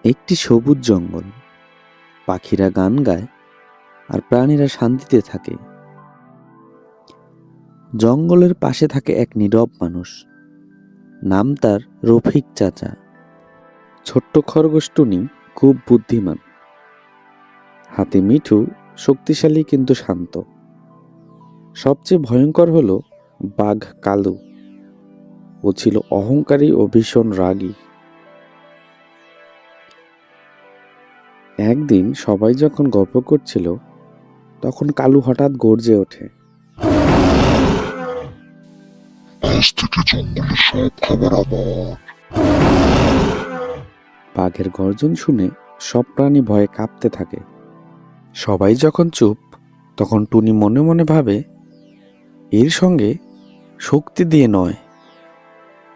একটি সবুজ জঙ্গল, পাখিরা গান গায় আর প্রাণীরা শান্তিতে থাকে। জঙ্গলের পাশে থাকে এক নীরব মানুষ, নাম তার রফিক চাচা। ছোট্ট খরগোশ টুনি খুব বুদ্ধিমান, হাতে মিঠু, শক্তিশালী কিন্তু শান্ত। সবচেয়ে ভয়ঙ্কর হলো বাঘ কালু। ও ছিল অহংকারী ও ভীষণ রাগী। একদিন সবাই যখন গল্প করছিল, তখন কালু হঠাৎ গর্জে ওঠে। আজ থেকে জঙ্গলের সব খাবার আমার। বাঘের গর্জন শুনে সব প্রাণী ভয়ে কাঁপতে থাকে। সবাই যখন চুপ, তখন টুনি মনে মনে ভাবে, এর সঙ্গে শক্তি দিয়ে নয়,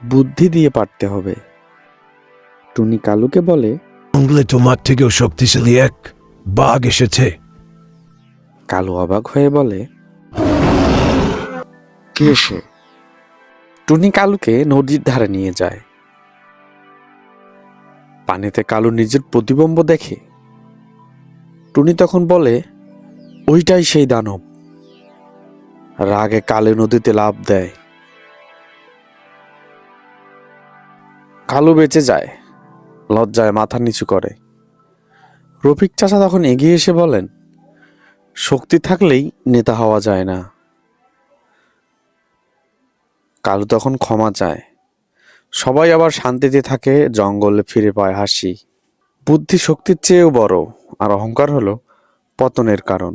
বুদ্ধি দিয়ে পারতে হবে। টুনি কালুকে বলে, জঙ্গলে তোমার থেকেও শক্তিশালী এক বাঘ এসেছে। কালু অবাক হয়ে বলে, কে সে? টুনি কালুকে নদীর ধারে নিয়ে যায়। পানিতে কালু নিজের প্রতিবিম্ব দেখে। টুনি তখন বলে, ওইটাই সেই দানব। রাগে কালে নদীতে লাফ দেয়। কালু বেঁচে যায়, লজ্জায় মাথা নিচু করে। রফিক চাচা তখন এগিয়ে এসে বলেন, শক্তি থাকলেই নেতা হওয়া যায় না। কালু তখন ক্ষমা চায়। সবাই আবার শান্তিতে থাকে, জঙ্গলে ফিরে পায় হাসি। বুদ্ধি শক্তির চেয়েও বড়, আর অহংকার হলো পতনের কারণ।